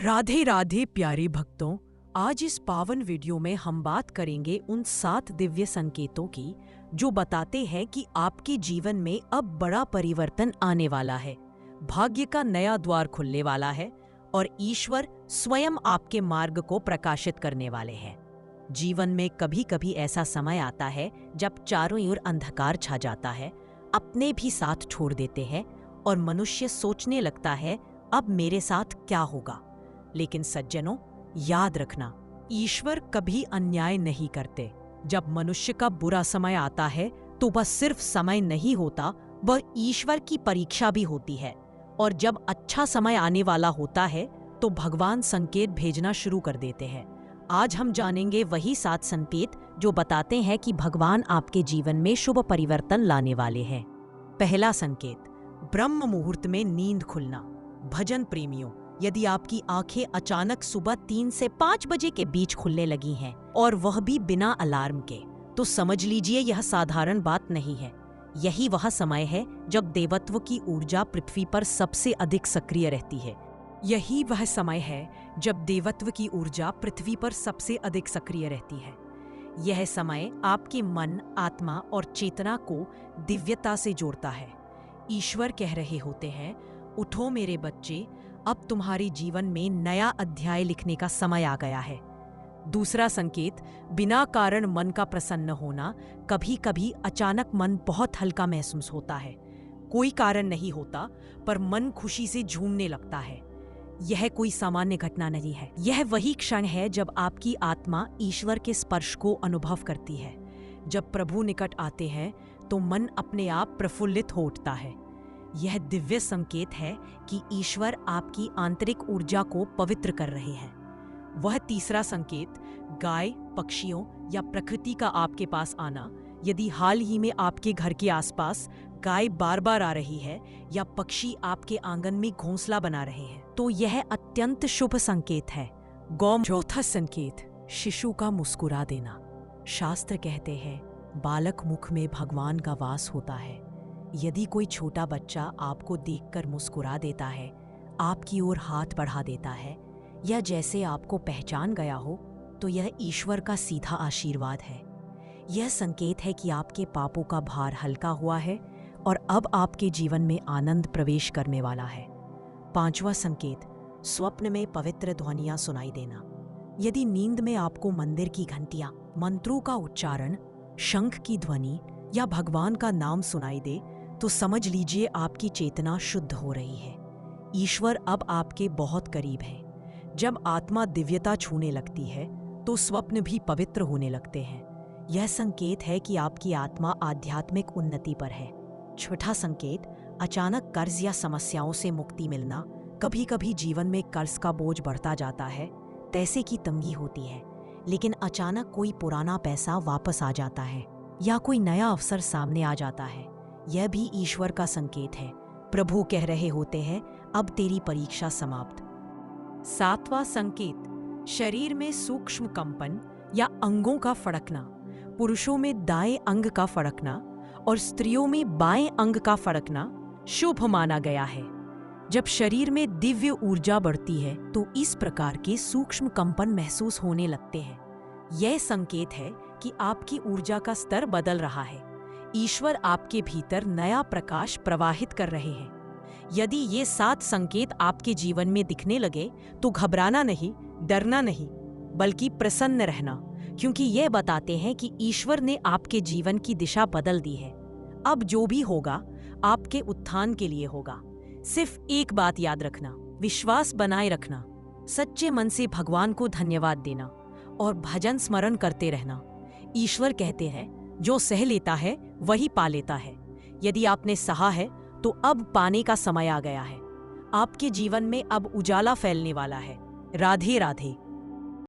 राधे राधे प्यारे भक्तों, आज इस पावन वीडियो में हम बात करेंगे उन 7 दिव्य संकेतों की जो बताते हैं कि आपके जीवन में अब बड़ा परिवर्तन आने वाला है, भाग्य का नया द्वार खुलने वाला है और ईश्वर स्वयं आपके मार्ग को प्रकाशित करने वाले हैं। जीवन में कभी कभी ऐसा समय आता है जब चारों ओर अंधकार छा जाता है, अपने भी साथ छोड़ देते हैं और मनुष्य सोचने लगता है अब मेरे साथ क्या होगा। लेकिन सज्जनों, याद रखना, ईश्वर कभी अन्याय नहीं करते। जब मनुष्य का बुरा समय आता है तो वह सिर्फ समय नहीं होता, वह ईश्वर की परीक्षा भी होती है। और जब अच्छा समय आने वाला होता है तो भगवान संकेत भेजना शुरू कर देते हैं। आज हम जानेंगे वही 7 संकेत जो बताते हैं कि भगवान आपके जीवन में शुभ परिवर्तन लाने वाले हैं। पहला संकेत, ब्रह्म मुहूर्त में नींद खुलना। भजन प्रेमियों, यदि आपकी आंखें अचानक सुबह 3 से 5 बजे के बीच खुलने लगी हैं और वह भी बिना अलार्म के, तो समझ लीजिए यह साधारण बात नहीं है। यही वह समय है जब देवत्व की ऊर्जा पृथ्वी पर सबसे अधिक सक्रिय रहती है। यही वह समय है जब देवत्व की ऊर्जा पृथ्वी पर सबसे अधिक सक्रिय रहती है। यह समय आपके मन, आत्मा और चेतना को दिव्यता से जोड़ता है। ईश्वर कह रहे होते हैं, उठो मेरे बच्चे, अब तुम्हारे जीवन में नया अध्याय लिखने का समय आ गया है। दूसरा संकेत, बिना कारण मन का प्रसन्न होना। कभी कभी अचानक मन बहुत हल्का महसूस होता है। कोई कारण नहीं होता पर मन खुशी से झूमने लगता है। यह कोई सामान्य घटना नहीं है। यह वही क्षण है जब आपकी आत्मा ईश्वर के स्पर्श को अनुभव करती है। जब प्रभु निकट आते हैं तो मन अपने आप प्रफुल्लित हो उठता है। यह दिव्य संकेत है कि ईश्वर आपकी आंतरिक ऊर्जा को पवित्र कर रहे हैं। वह तीसरा संकेत, गाय, पक्षियों या प्रकृति का आपके पास आना। यदि हाल ही में आपके घर के आसपास गाय बार बार आ रही है या पक्षी आपके आंगन में घोंसला बना रहे हैं, तो यह अत्यंत शुभ संकेत है। चौथा संकेत, शिशु का मुस्कुरा देना। शास्त्र कहते हैं, बालक मुख में भगवान का वास होता है। यदि कोई छोटा बच्चा आपको देखकर मुस्कुरा देता है, आपकी ओर हाथ बढ़ा देता है या जैसे आपको पहचान गया हो, तो यह ईश्वर का सीधा आशीर्वाद है। यह संकेत है कि आपके पापों का भार हल्का हुआ है और अब आपके जीवन में आनंद प्रवेश करने वाला है। पांचवा संकेत, स्वप्न में पवित्र ध्वनियां सुनाई देना। यदि नींद में आपको मंदिर की घंटियां, मंत्रों का उच्चारण, शंख की ध्वनि या भगवान का नाम सुनाई दे, तो समझ लीजिए आपकी चेतना शुद्ध हो रही है। ईश्वर अब आपके बहुत करीब है। जब आत्मा दिव्यता छूने लगती है तो स्वप्न भी पवित्र होने लगते हैं। यह संकेत है कि आपकी आत्मा आध्यात्मिक उन्नति पर है। छठा संकेत, अचानक कर्ज या समस्याओं से मुक्ति मिलना। कभी कभी जीवन में कर्ज का बोझ बढ़ता जाता है, पैसे की तंगी होती है, लेकिन अचानक कोई पुराना पैसा वापस आ जाता है या कोई नया अवसर सामने आ जाता है। यह भी ईश्वर का संकेत है। प्रभु कह रहे होते हैं, अब तेरी परीक्षा समाप्त। सातवां संकेत, शरीर में सूक्ष्म कंपन या अंगों का फड़कना। पुरुषों में दाएं अंग का फड़कना और स्त्रियों में बाएं अंग का फड़कना शुभ माना गया है। जब शरीर में दिव्य ऊर्जा बढ़ती है तो इस प्रकार के सूक्ष्म कंपन महसूस होने लगते हैं। यह संकेत है कि आपकी ऊर्जा का स्तर बदल रहा है। ईश्वर आपके भीतर नया प्रकाश प्रवाहित कर रहे हैं। यदि ये 7 संकेत आपके जीवन में दिखने लगे तो घबराना नहीं, डरना नहीं, बल्कि प्रसन्न रहना, क्योंकि ये बताते हैं कि ईश्वर ने आपके जीवन की दिशा बदल दी है। अब जो भी होगा आपके उत्थान के लिए होगा। सिर्फ एक बात याद रखना, विश्वास बनाए रखना, सच्चे मन से भगवान को धन्यवाद देना और भजन स्मरण करते रहना। ईश्वर कहते हैं, जो सह लेता है वही पा लेता है। यदि आपने सहा है तो अब पाने का समय आ गया है। आपके जीवन में अब उजाला फैलने वाला है। राधे राधे।